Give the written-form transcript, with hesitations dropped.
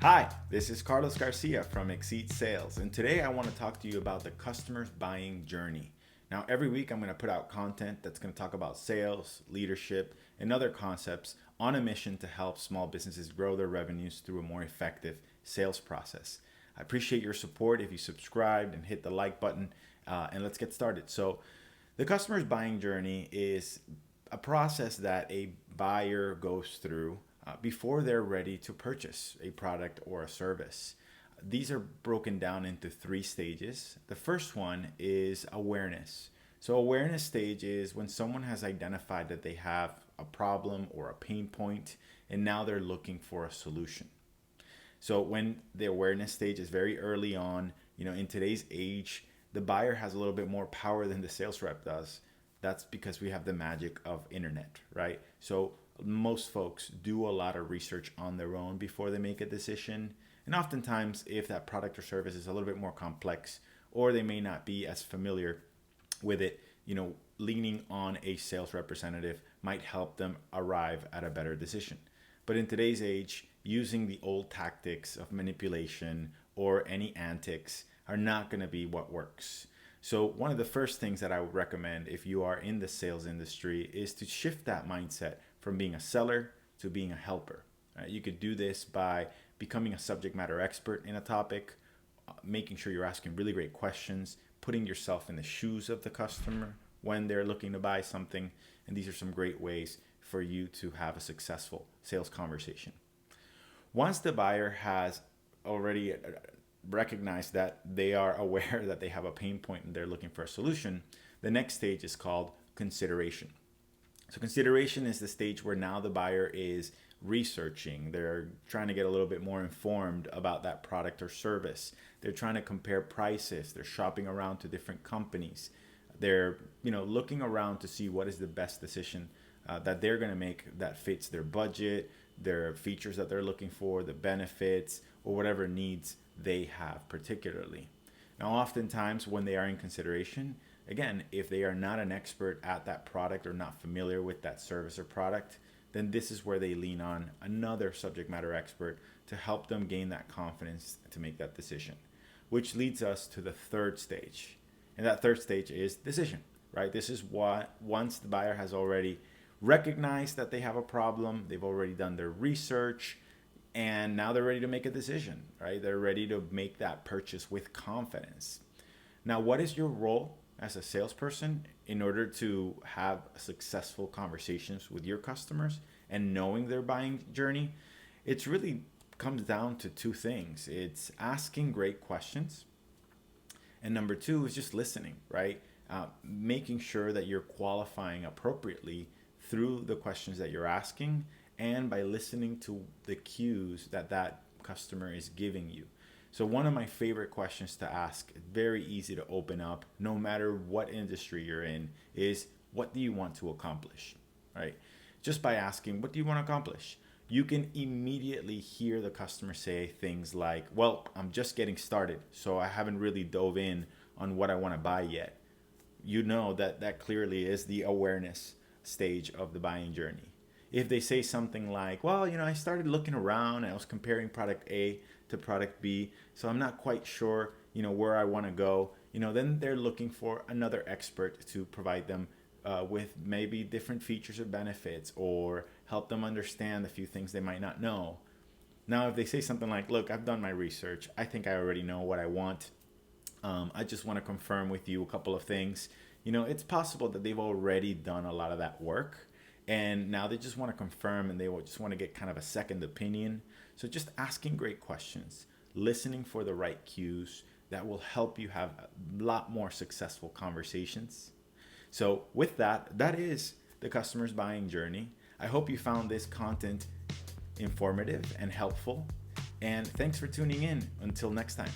Hi, this is Carlos Garcia from Exceed Sales, and today I want to talk to you about the customer's buying journey. Now, every week I'm going to put out content that's going to talk about sales, leadership, and other concepts on a mission to help small businesses grow their revenues through a more effective sales process. I appreciate your support if you subscribed and hit the like button, and let's get started. So, the customer's buying journey is a process that a buyer goes through before they're ready to purchase a product or a service. These are broken down into three stages. The first one is awareness. So, awareness stage is when someone has identified that they have a problem or a pain point, and now they're looking for a solution. So when the awareness stage is very early on, in today's age, the buyer has a little bit more power than the sales rep does. That's because we have the magic of internet, right? So most folks do a lot of research on their own before they make a decision. And oftentimes, if that product or service is a little bit more complex, or they may not be as familiar with it, leaning on a sales representative might help them arrive at a better decision. But in today's age, using the old tactics of manipulation or any antics are not going to be what works. So, one of the first things that I would recommend if you are in the sales industry is to shift that mindset from being a seller to being a helper. Right? You could do this by becoming a subject matter expert in a topic, making sure you're asking really great questions, putting yourself in the shoes of the customer when they're looking to buy something. And these are some great ways for you to have a successful sales conversation. Once the buyer has already recognized that they are aware that they have a pain point and they're looking for a solution, the next stage is called consideration. So consideration is the stage where now the buyer is researching. They're trying to get a little bit more informed about that product or service. They're trying to compare prices. They're shopping around to different companies. They're looking around to see what is the best decision that they're going to make that fits their budget, their features that they're looking for, the benefits, or whatever needs they have particularly. Now, oftentimes when they are in consideration, again, if they are not an expert at that product or not familiar with that service or product, then this is where they lean on another subject matter expert to help them gain that confidence to make that decision, which leads us to the third stage. And that third stage is decision, right? This is what once the buyer has already recognized that they have a problem, they've already done their research, and now they're ready to make a decision, right? They're ready to make that purchase with confidence. Now, what is your role as a salesperson in order to have successful conversations with your customers and knowing their buying journey? It's really comes down to two things. It's asking great questions, and number two is just listening, right? Making sure that you're qualifying appropriately through the questions that you're asking and by listening to the cues that that customer is giving you. So one of my favorite questions to ask, very easy to open up, no matter what industry you're in, is what do you want to accomplish, right? Just by asking, what do you want to accomplish? You can immediately hear the customer say things like, well, I'm just getting started, so I haven't really dove in on what I want to buy yet. You know that clearly is the awareness stage of the buying journey. If they say something like, well, I started looking around and I was comparing product A to product B, so I'm not quite sure, where I want to go, then they're looking for another expert to provide them with maybe different features or benefits or help them understand a few things they might not know. Now, if they say something like, look, I've done my research, I think I already know what I want. I just want to confirm with you a couple of things. It's possible that they've already done a lot of that work and now they just want to confirm and they just want to get kind of a second opinion. So just asking great questions, listening for the right cues that will help you have a lot more successful conversations. So with that, that is the customer's buying journey. I hope you found this content informative and helpful. And thanks for tuning in. Until next time.